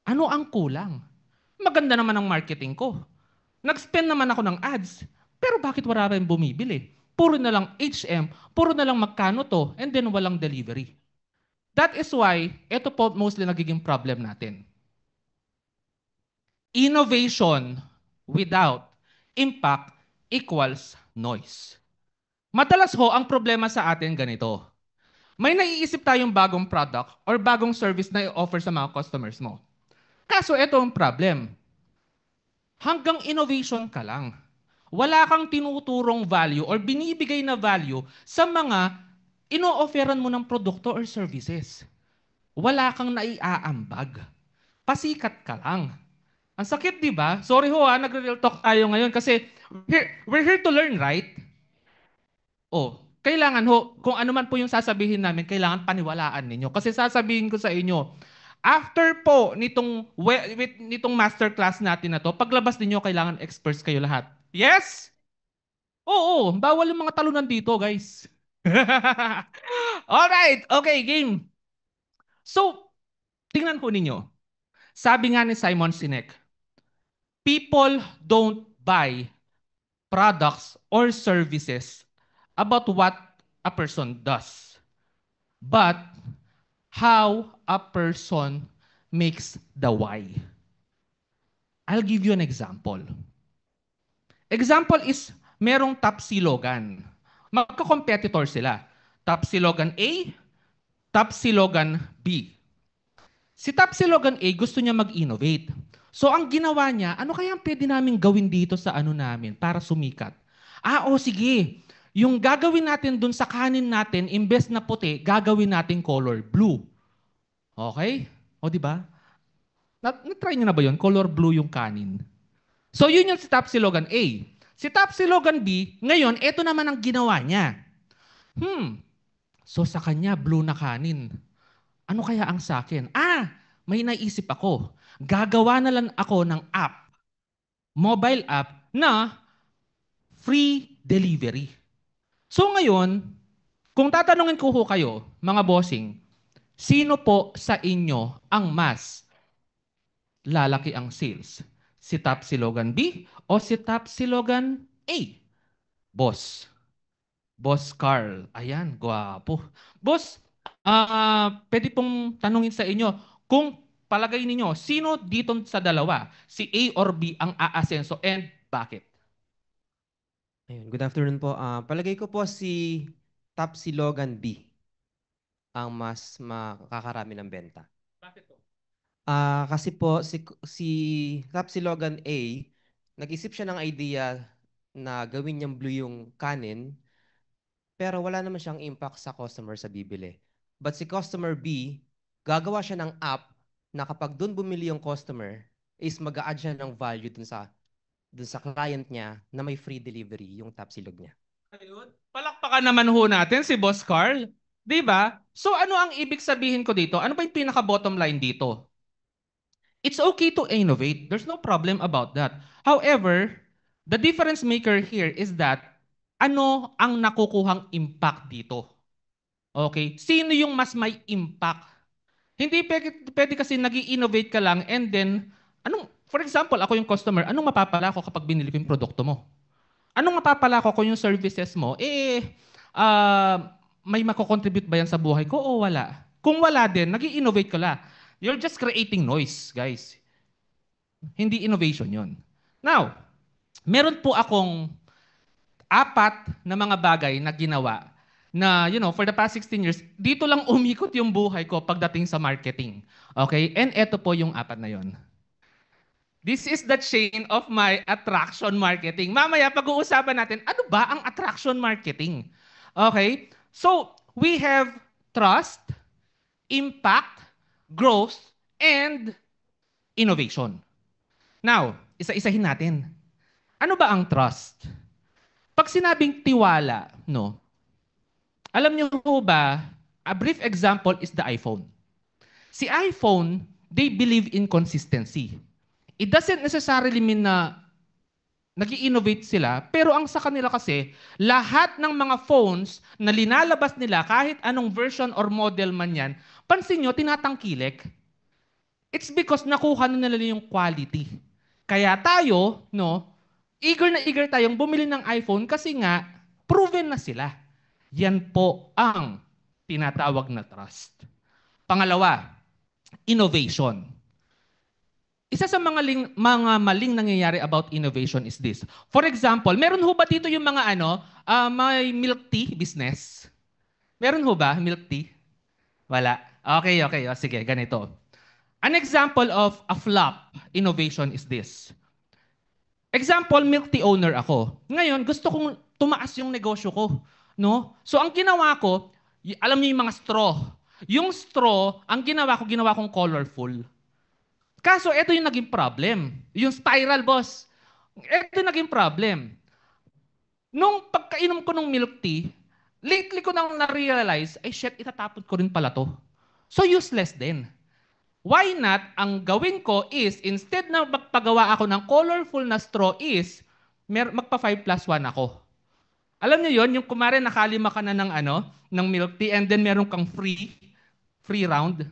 Ano ang kulang? Maganda naman ang marketing ko. Nag-spend naman ako ng ads. Pero bakit wala rin bumibili? Puro na lang HM, puro na lang magkano to, and then walang delivery. That is why, ito po mostly nagiging problem natin. Innovation without impact equals noise. Madalas ho, ang problema sa atin ganito. May naiisip tayong bagong product or bagong service na i-offer sa mga customers mo. Kaso ito ang problem. Hanggang innovation ka lang. Wala kang tinuturong value or binibigay na value sa mga ino-offeran mo ng produkto or services. Wala kang naiaambag. Pasikat ka lang. Ang sakit, di ba? Sorry ho nagre-real talk tayo ngayon kasi we're here to learn, right? Oh, kailangan ho, kung ano man po yung sasabihin namin, kailangan paniwalaan ninyo. Kasi sasabihin ko sa inyo, after po nitong masterclass natin na to, paglabas ninyo, kailangan experts kayo lahat. Yes? Oo, bawal yung mga talunan dito, guys. Alright, okay, game. So, tingnan po ninyo. Sabi nga ni Simon Sinek, people don't buy products or services about what a person does, but how a person makes the why. I'll give you an example. Example is, merong Tapsilogan. Magka-competitor sila. Tapsilogan A, Tapsilogan B. Si Tapsilogan A gusto niya mag-innovate. So ang ginawa niya, ano kaya ang pwede namin gawin dito sa ano namin para sumikat? Sige. Yung gagawin natin dun sa kanin natin, imbes na puti, gagawin natin color blue. Okay? O di ba? Na-try niyo na ba yun? Color blue yung kanin. So yun yung si Tapsilogan A. Si Tapsilogan B, ngayon, ito naman ang ginawa niya. So sa kanya, blue na kanin. Ano kaya ang sa akin? May naisip ako. Gagawa na lang ako ng app, mobile app, na free delivery. So ngayon, kung tatanungin ko kayo, mga bossing, sino po sa inyo ang mas lalaki ang sales? Si Tapsilogan B o si Tapsilogan A? Boss. Boss Carl. Ayan, gwapo. Boss, pwede pong tanungin sa inyo, kung palagay ninyo, sino dito sa dalawa, si A or B ang aasenso and bakit? Ayun, good afternoon po. Palagay ko po si Tapsilogan B ang mas makakarami ng benta. Bakit po? Kasi po si Tapsilogan A, nag-isip siya ng idea na gawin niyang blue yung kanin, pero wala naman siyang impact sa customer sa bibili. But si customer B, gagawa siya ng app na kapag doon bumili yung customer, is mag-a-add siya ng value dun sa client niya na may free delivery yung Tapsilog niya. Ayun. Palakpakan naman ho natin si Boss Carl. 'Di ba? So ano ang ibig sabihin ko dito? Ano ba yung pinaka bottom line dito? It's okay to innovate. There's no problem about that. However, the difference maker here is that ano ang nakukuhang impact dito? Okay? Sino yung mas may impact? Hindi pwede kasi nag innovate ka lang and then, for example, ako yung customer, anong mapapala ko kapag binili ko yung produkto mo? Anong mapapala ko kung yung services mo, may mako-contribute ba yan sa buhay ko o wala? Kung wala din, nag innovate ka lang. You're just creating noise, guys. Hindi innovation yon. Now, meron po akong apat na mga bagay na ginawa na, for the past 16 years, dito lang umikot yung buhay ko pagdating sa marketing. Okay? And eto po yung apat na yon. This is the chain of my attraction marketing. Mamaya pag-uusapan natin, ano ba ang attraction marketing? Okay? So, we have trust, impact, growth, and innovation. Now, isa-isahin natin. Ano ba ang trust? Pag sinabing tiwala, no? Alam niyo po ba, a brief example is the iPhone. Si iPhone, they believe in consistency. It doesn't necessarily mean na nag-innovate sila, pero ang sa kanila kasi, lahat ng mga phones na linalabas nila, kahit anong version or model man yan, pansin nyo, tinatangkilik. It's because nakuha na nila yung quality. Kaya tayo, no, eager na eager tayong bumili ng iPhone kasi nga, proven na sila. Yan po ang tinatawag na trust. Pangalawa, innovation. Isa sa mga maling nangyayari about innovation is this. For example, meron ho ba dito yung mga may milk tea business? Meron ho ba milk tea? Wala. Okay, okay. O, sige, ganito. An example of a flop innovation is this. Example, milk tea owner ako. Ngayon, gusto kong tumaas yung negosyo ko. No? So, ang ginawa ko, alam niyo yung mga straw. Yung straw, ang ginawa kong colorful. Kaso, ito yung naging problem. Yung spiral, boss. Ito yung naging problem. Nung pagkainom ko ng milk tea, lately ko nang na-realize, ay shit, itatapon ko rin pala to. So, useless din. Why not, ang gawin ko is, instead na magpagawa ako ng colorful na straw is, magpa 5 plus 1 ako. Alam niyo yon, yung kumare nakalima ka na ng milk tea and then meron kang free round.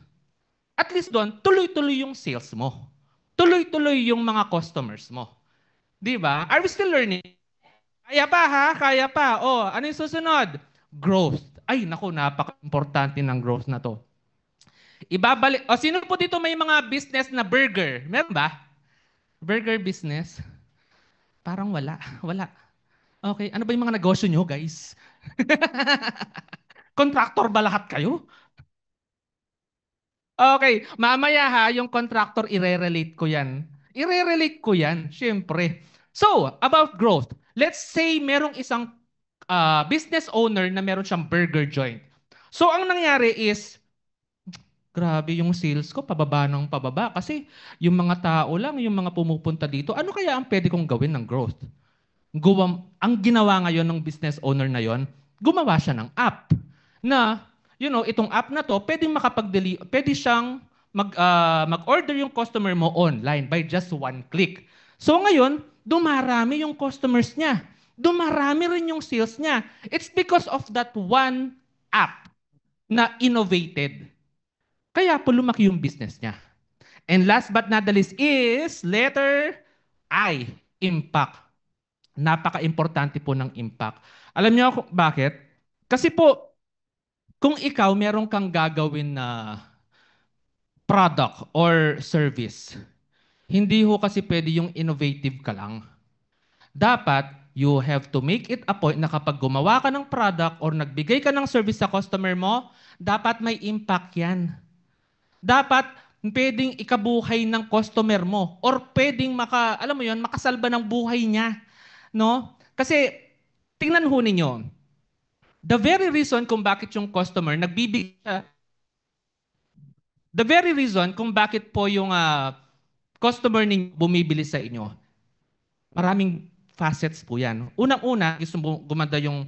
At least doon, tuloy-tuloy yung sales mo. Tuloy-tuloy yung mga customers mo. Di ba? Are we still learning? Kaya pa ha? Kaya pa. Oh, ano yung susunod? Growth. Ay, naku, napaka-importante ng growth na to. Ibabalik. O, sino po dito may mga business na burger? Meron ba? Burger business? Parang wala. Wala. Okay, ano ba yung mga negosyo nyo, guys? Contractor ba lahat kayo? Okay, mamaya ha, yung contractor, ire-relate ko yan. Ire-relate ko yan, syempre. So, about growth. Let's say merong isang business owner na meron siyang burger joint. So, ang nangyari is, grabe yung sales ko, pababa ng pababa. Kasi yung mga tao lang, yung mga pumupunta dito, ano kaya ang pwede kong gawin ng growth? Ang ginawa ngayon ng business owner na yon, gumawa siya ng app na, itong app na to, pwede siyang mag-order yung customer mo online by just one click. So ngayon, dumarami yung customers niya. Dumarami rin yung sales niya. It's because of that one app na innovated. Kaya po lumaki yung business niya. And last but not the least is letter I, impact. Napaka-importante po ng impact. Alam niyo bakit? Kasi po, kung ikaw meron kang gagawin na product or service, hindi ho kasi pwede yung innovative ka lang. Dapat, you have to make it a point na kapag gumawa ka ng product or nagbigay ka ng service sa customer mo, dapat may impact yan. Dapat pwedeng ikabuhay ng customer mo or pwedeng alam mo yon, makasalba ng buhay niya, no? Kasi tingnan ho ninyo, the very reason kung bakit yung customer nagbibigay the very reason kung bakit po yung customer ninyo bumibili sa inyo, maraming facets po yan. Unang-una, gusto mo gumanda yung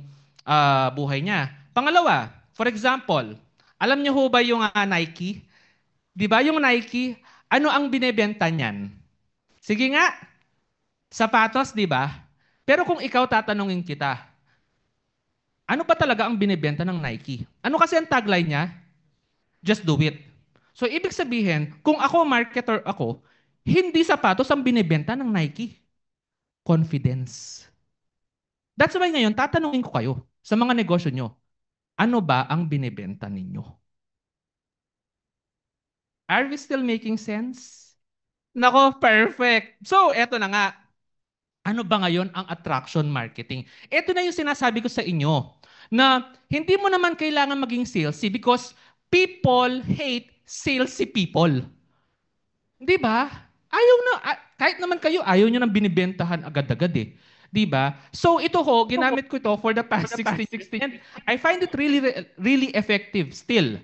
buhay niya. Pangalawa, for example, alam niyo ho ba yung Nike? Di ba yung Nike, ano ang binebenta niyan? Sige nga, sapatos, di ba? Pero kung ikaw tatanungin kita, ano ba talaga ang binebenta ng Nike? Ano kasi ang tagline niya? Just do it. So, ibig sabihin, kung ako marketer ako, hindi sapatos ang binebenta ng Nike. Confidence. That's why ngayon, tatanungin ko kayo sa mga negosyo nyo, ano ba ang binebenta ninyo? Are we still making sense? Nako, perfect. So, eto na nga. Ano ba ngayon ang attraction marketing? Ito na yung sinasabi ko sa inyo na hindi mo naman kailangan maging salesy because people hate salesy people. Di ba? Ayaw na, kahit naman kayo, ayaw nyo nang binibentahan agad-agad eh. Di ba? So ito ho, ginamit ko ito for the past 16 and I find it really, really effective still.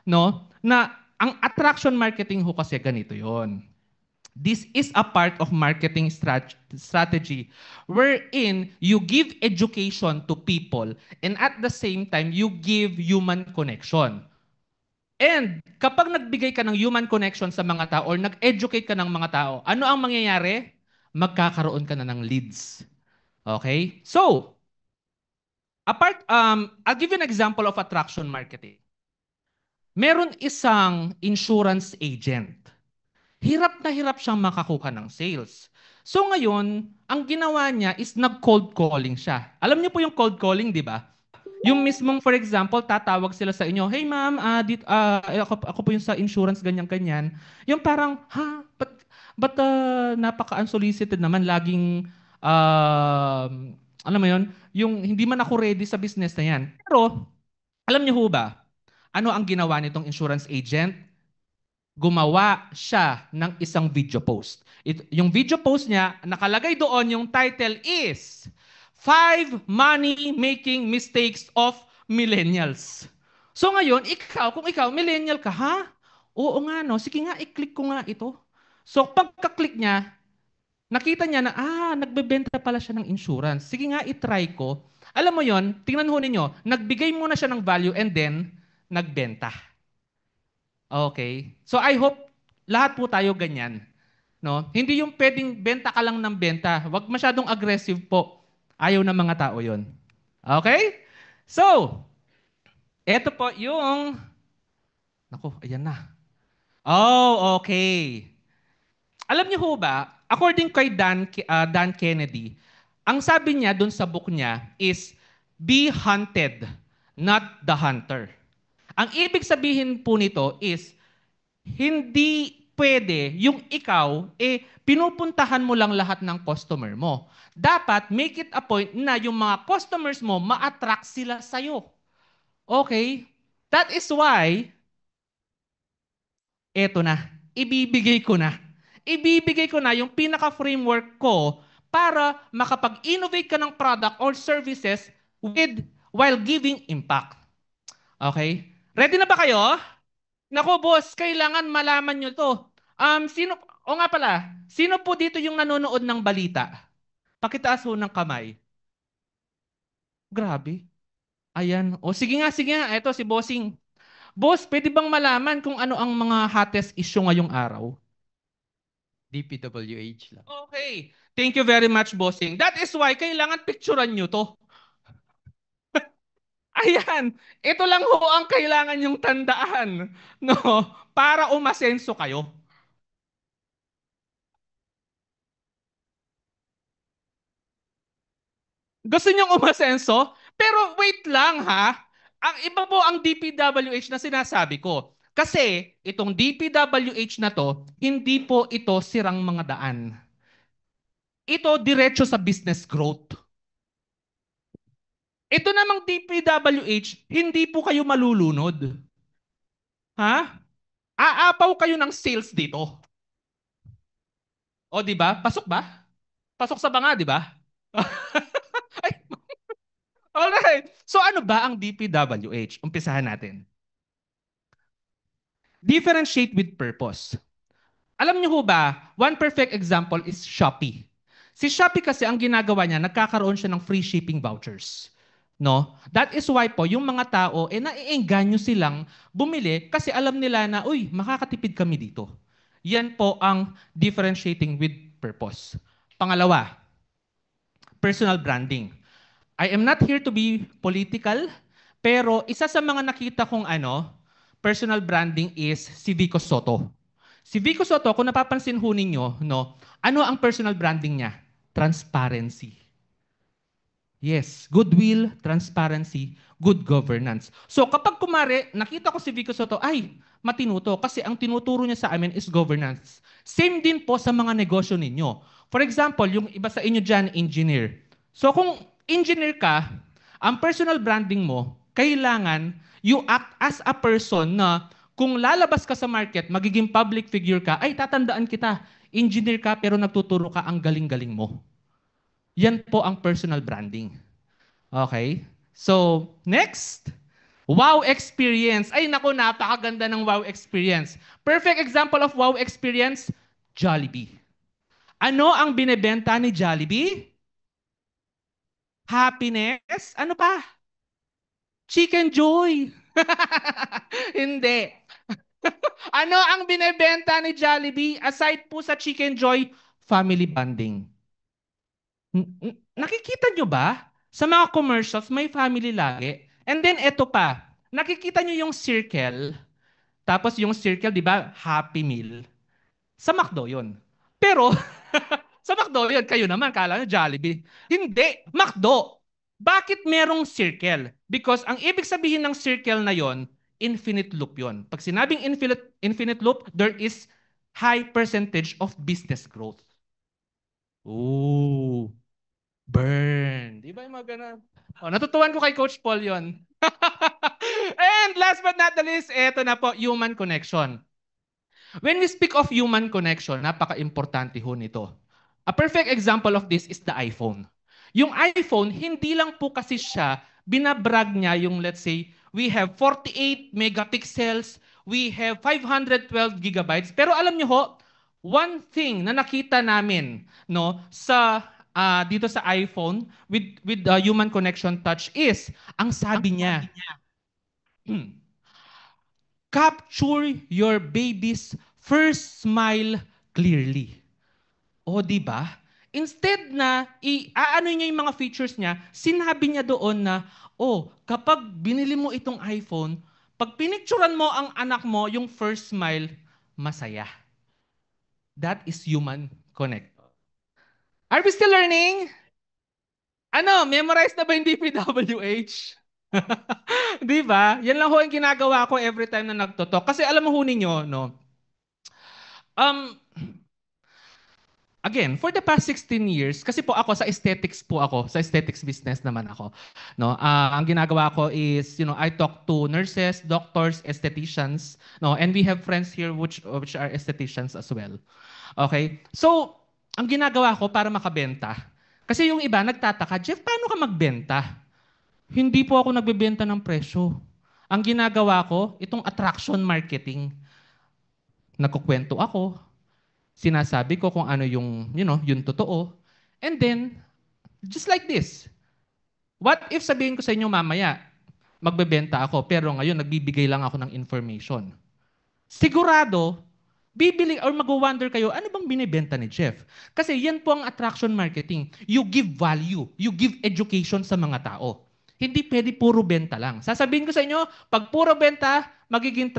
No? Na ang attraction marketing ho kasi ganito yon. This is a part of marketing strategy wherein you give education to people and at the same time, you give human connection. And kapag nagbigay ka ng human connection sa mga tao or nag-educate ka ng mga tao, ano ang mangyayari? Magkakaroon ka na ng leads. Okay? So, I'll give you an example of attraction marketing. Meron isang insurance agent. na hirap siyang makakuha ng sales. So ngayon, ang ginawa niya is nag-cold calling siya. Alam niyo po yung cold calling, di ba? Yung mismong, for example, tatawag sila sa inyo, hey ma'am, ako po yung sa insurance, ganyan-ganyan. Yung parang, ha? Ba't napaka-unsolicited naman, laging, alam mo yun, yung hindi man ako ready sa business na yan. Pero, alam niyo ho ba, ano ang ginawa nitong insurance agent? Gumawa siya ng isang video post. Yung video post niya, nakalagay doon yung title is Five Money-Making Mistakes of Millennials. So ngayon, kung ikaw, millennial ka, ha? Oo nga, no? Sige nga, i-click ko nga ito. So pagka-click niya, nakita niya na, nagbebenta pala siya ng insurance. Sige nga, i-try ko. Alam mo yon, tingnan ho ninyo, nagbigay muna siya ng value and then, nagbenta. Okay. So I hope lahat po tayo ganyan. No? Hindi yung pwedeng benta ka lang ng benta. Huwag masyadong aggressive po. Ayaw ng mga tao yon. Okay? So, eto po yung... Naku, ayan na. Oh, okay. Alam niyo ho ba, according kay Dan Kennedy, ang sabi niya dun sa book niya is, be hunted, not the hunter. Ang ibig sabihin po nito is, hindi pwede yung ikaw, pinupuntahan mo lang lahat ng customer mo. Dapat make it a point na yung mga customers mo, ma-attract sila sa'yo. Okay? That is why, eto na, ibibigay ko na. Ibibigay ko na yung pinaka-framework ko para makapag-innovate ka ng product or services while giving impact. Okay? Ready na ba kayo? Nako boss, kailangan malaman nyo to. O nga pala, sino po dito yung nanonood ng balita? Pakitaas ho ng kamay. Grabe. Ayan. O sige nga, sige nga. Eto si Bossing. Boss, pwede bang malaman kung ano ang mga hottest issue ngayong araw? DPWH lang. Okay. Thank you very much, Bossing. That is why kailangan picturean nyo to. Ayan. Ito lang ho ang kailangan yung tandaan. No? Para umasenso kayo. Gusto niyong umasenso? Pero wait lang ha. Ang iba po ang DPWH na sinasabi ko. Kasi itong DPWH na to, hindi po ito sirang mga daan. Ito diretso sa business growth. Ito namang DPWH, hindi po kayo malulunod. Ha? Aapaw kayo ng sales dito. O di ba? Pasok ba? Pasok sa banga, di ba? Ay, alright. So ano ba ang DPWH? Umpisahan natin. Differentiate with purpose. Alam niyo ho ba, one perfect example is Shopee. Si Shopee kasi ang ginagawa niya, nagkakaroon siya ng free shipping vouchers. No? That is why po, yung mga tao, naiengganyo silang bumili kasi alam nila na, uy, makakatipid kami dito. Yan po ang differentiating with purpose. Pangalawa, personal branding. I am not here to be political, pero isa sa mga nakita kong personal branding is si Vico Soto. Si Vico Soto, kung napapansin ho ninyo, no, ano ang personal branding niya? Transparency. Yes, goodwill, transparency, good governance. So kapag kumare, nakita ko si Vico Soto, ay, matinuto kasi ang tinuturo niya sa amin is governance. Same din po sa mga negosyo ninyo. For example, yung iba sa inyo dyan, engineer. So kung engineer ka, ang personal branding mo, kailangan you act as a person na kung lalabas ka sa market, magiging public figure ka, ay tatandaan kita, engineer ka pero nagtuturo ka, ang galing-galing mo. Yan po ang personal branding. Okay? So, next. Wow experience. Ay naku, napakaganda ng wow experience. Perfect example of wow experience, Jollibee. Ano ang binebenta ni Jollibee? Happiness. Ano pa? Chicken Joy. Hindi. Ano ang binebenta ni Jollibee aside po sa Chicken Joy? Family bonding. Nakikita nyo ba? Sa mga commercials, may family lagi. And then, eto pa. Nakikita nyo yung circle. Tapos yung circle, di ba? Happy Meal. Sa McDo yun. Pero, sa McDo yun, kayo naman, kala nyo Jollibee. Hindi, McDo. Bakit merong circle? Because ang ibig sabihin ng circle na yon, infinite loop yon. Pag sinabing infinite loop, there is high percentage of business growth. Ooh, burn. Di ba yung mga ganun? Oh, natutuwan ko kay Coach Paul yon. And last but not the least, eto na po, human connection. When we speak of human connection, napaka-importante ho nito. A perfect example of this is the iPhone. Yung iPhone, hindi lang po kasi siya, binabrag niya yung let's say, we have 48 megapixels, we have 512 gigabytes. Pero alam niyo ho, one thing na nakita namin no sa dito sa iPhone with the human connection touch is ang sabi niya capture your baby's first smile clearly. O, di ba? Instead na i-aano niya yung mga features niya, sinabi niya doon na, oh, kapag binili mo itong iPhone, pag pinicturan mo ang anak mo, yung first smile, masaya. That is human connect. Are we still learning? Ano, memorize na ba yung DPWH? Di ba? Yan lang ho yung ginagawa ko every time na nagtotalk. Kasi alam mo ho ninyo, no? Um, Again, for the past 16 years, kasi po ako sa aesthetics business naman ako. No, ang ginagawa ko is, I talk to nurses, doctors, estheticians, no, and we have friends here which are estheticians as well. Okay? So, ang ginagawa ko para makabenta, kasi yung iba nagtataka, Jeff, paano ka magbenta? Hindi po ako nagbebenta ng presyo. Ang ginagawa ko, itong attraction marketing. Nagkukwento ako, sinasabi ko kung ano yung totoo. And then, just like this. What if sabihin ko sa inyo mamaya, magbebenta ako, pero ngayon nagbibigay lang ako ng information. Sigurado, bibili or mag-wonder kayo, ano bang binibenta ni Jeff? Kasi yan po ang attraction marketing. You give value, you give education sa mga tao. Hindi pwede puro benta lang. Sasabihin ko sa inyo, pag puro benta, magiging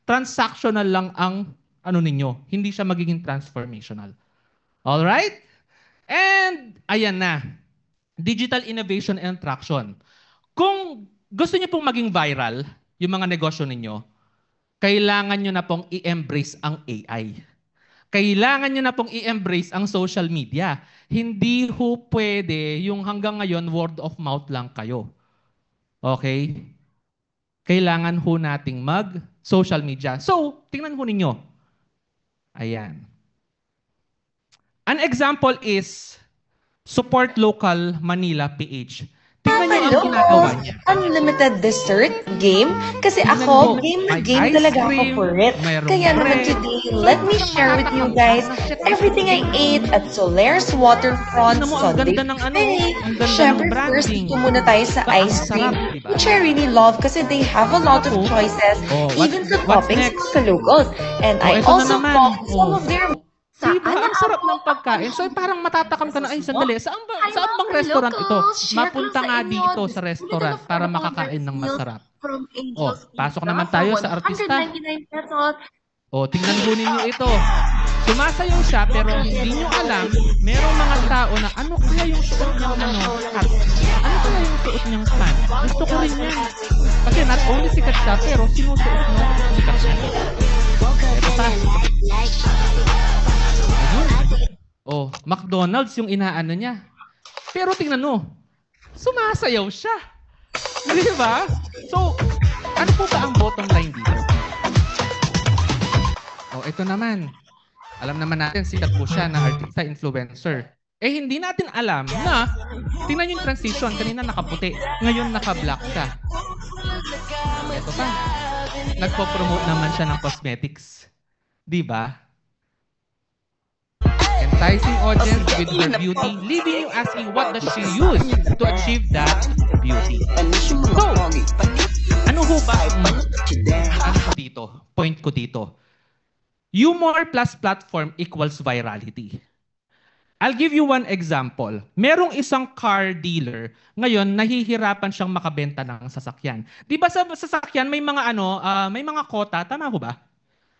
transactional lang ang ninyo. Hindi siya magiging transformational. All right? And ayan na. Digital innovation and traction. Kung gusto niyo pong maging viral, yung mga negosyo ninyo, kailangan nyo na pong i-embrace ang AI. Kailangan nyo na pong i-embrace ang social media. Hindi ho pwede yung hanggang ngayon word of mouth lang kayo. Okay? Kailangan ho nating mag-social media. So, tingnan ho ninyo. Ayan. An example is Support Local Manila PH. Tingnan nyo ang ginagawa niya. Unlimited dessert game. Kasi Tingnan ako, mo, game na may game ice talaga ako cream, for it. mayroong Kaya naman bread. today, let me share with you guys everything I ate at Solares Waterfront Tingnan mo, ang Sunday ganda ng Buffet. ang ganda Syempre, ng first, branding. dito muna tayo sa Diba? Ang ice cream, sarap, diba? which I really love kasi they have a lot of Ako. choices, Oh, even sa what's toppings next? sa locals. And I ito na also naman. bought some of their Diba? Ang sarap ng pagkain. So parang matatakam ka na, ay sandali, saan bang restaurant ito? Mapunta nga dito sa restaurant para makakain ng masarap. Oh, pasok naman tayo sa artista. 199 pesos. Oh, tingnan ho ninyo ito. Sumasayaw siya pero hindi nyo alam, merong mga tao na ano kaya yung suot niyang hat? Ano kaya yung suot niyang pants? Gusto ko rin yan. Kasi not only sikat siya, pero sinusuot mo sikat siya. Ito pa. Ayun. Oh, McDonald's yung inaano niya. Pero tingnan mo, sumasayaw siya. Di ba? So, ano po ba ang bottom line dito? Oh, ito naman. Alam naman natin, sikat po siya na artista, influencer. Eh, hindi natin alam na, tingnan yung transition, kanina nakaputi, ngayon naka-black siya. Ito pa. Nagpo-promote naman siya ng cosmetics. Di ba? Enticing audience with her beauty, leaving you asking what does she use to achieve that beauty. So, ano ho ba ano ko dito? Point ko dito. Humor plus platform equals virality. I'll give you one example. Merong isang car dealer, ngayon nahihirapan siyang makabenta ng sasakyan. 'Di ba sa sasakyan may mga may mga kota, tama ho ba?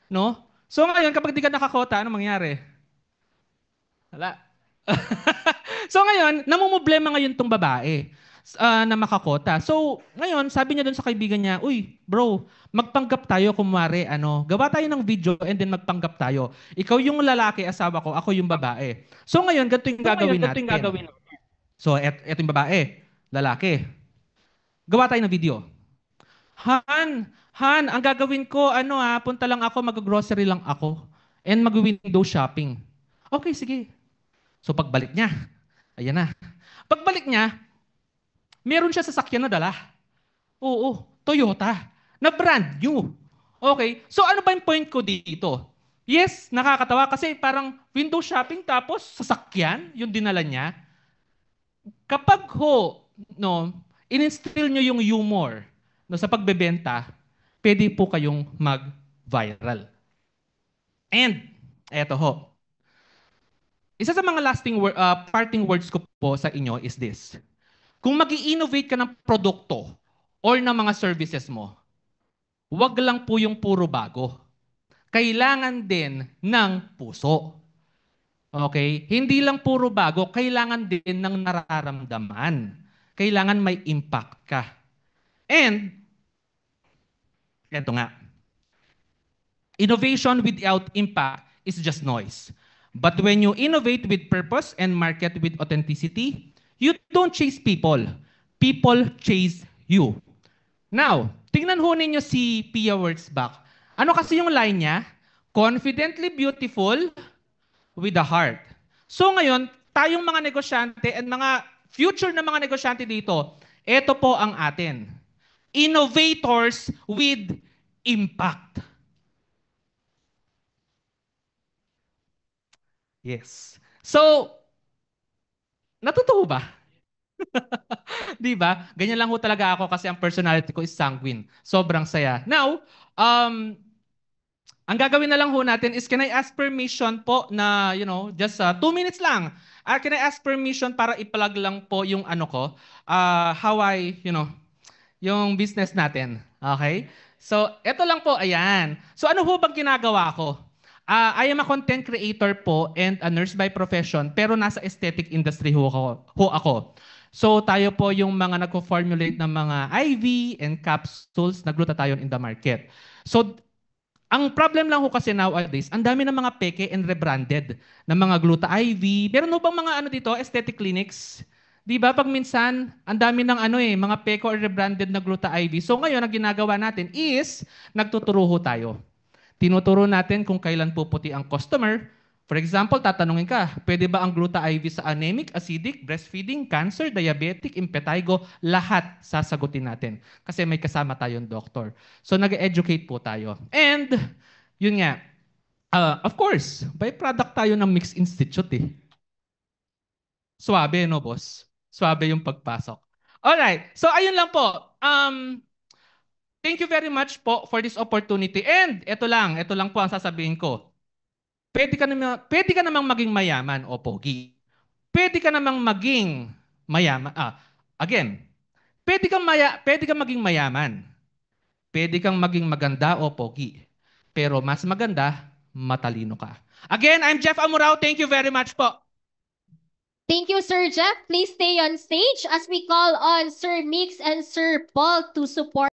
No? So ngayon, kapag di ka nakakota, ano mangyari? Wala. So ngayon, namumblema ngayon tong babae na makakota. So ngayon, sabi niya doon sa kaibigan niya, uy, bro, magpanggap tayo kumare, gawa tayo ng video and then magpanggap tayo. Ikaw yung lalaki, asawa ko, ako yung babae. So ngayon, ganito yung gagawin natin. So, eto yung babae, lalaki. Gawa tayo ng video. Han, ang gagawin ko, punta lang ako, mag-grocery lang ako. And mag-window shopping. Okay, sige. So pagbalik niya, ayan na. Pagbalik niya, meron siya sasakyan na dala. Oo, Toyota. Na brand new. Okay, so ano ba yung point ko dito? Yes, nakakatawa kasi parang window shopping tapos sasakyan, yung dinala niya. Kapag in-instill nyo yung humor sa pagbebenta, pwede po kayong mag-viral. And, eto ho. Isa sa mga parting words ko po sa inyo is this. Kung mag-i-innovate ka ng produkto or ng mga services mo, wag lang po yung puro bago. Kailangan din ng puso. Okay? Hindi lang puro bago, kailangan din ng nararamdaman. Kailangan may impact ka. And, eto nga, innovation without impact is just noise. But when you innovate with purpose and market with authenticity, you don't chase people. People chase you. Now, tingnan ho ninyo si Pia Wurtzbach. Ano kasi yung line niya? Confidently beautiful with a heart. So ngayon, tayong mga negosyante and mga future na mga negosyante dito, ito po ang atin. Innovators with impact. Yes. So, natutuwa ba? Di ba? Ganyan lang ho talaga ako kasi ang personality ko is sanguine. Sobrang saya. Now, ang gagawin na lang ho natin is can I ask permission po na, just 2 minutes lang. Can I ask permission para i-plug lang po yung how I, yung business natin. Okay? So, eto lang po, ayan. So, ano ho bang ginagawa ko? I am a content creator po and a nurse by profession, pero nasa aesthetic industry ho ako. So, tayo po yung mga nagko-formulate ng mga IV and capsules na glutathione in the market. So, ang problem lang ho kasi nowadays, ang dami ng mga peke and rebranded na mga Gluta IV. Meron ho bang mga dito, aesthetic clinics? Di ba pag minsan, ang dami ng mga peke or rebranded na Gluta IV. So ngayon, ang ginagawa natin is, nagtuturo ho tayo. Tinuturo natin kung kailan puputi ang customer. For example, tatanungin ka, pwede ba ang Gluta IV sa anemic, acidic, breastfeeding, cancer, diabetic, impetigo, lahat sasagutin natin. Kasi may kasama tayong doktor. So nag-educate po tayo. And, yun nga, of course, byproduct tayo ng Mix Institute eh. Swabe, no boss? Swabe yung pagpasok. Alright, so ayun lang po. Thank you very much po for this opportunity. And ito lang po ang sasabihin ko. Pwede ka namang maging mayaman o pogi. Pwede ka namang maging mayaman. Again, pwede kang maging mayaman. Pwede kang maging maganda o pogi. Pero mas maganda, matalino ka. Again, I'm Jeff Amurao. Thank you very much po. Thank you, Sir Jeff. Please stay on stage as we call on Sir Mix and Sir Paul to support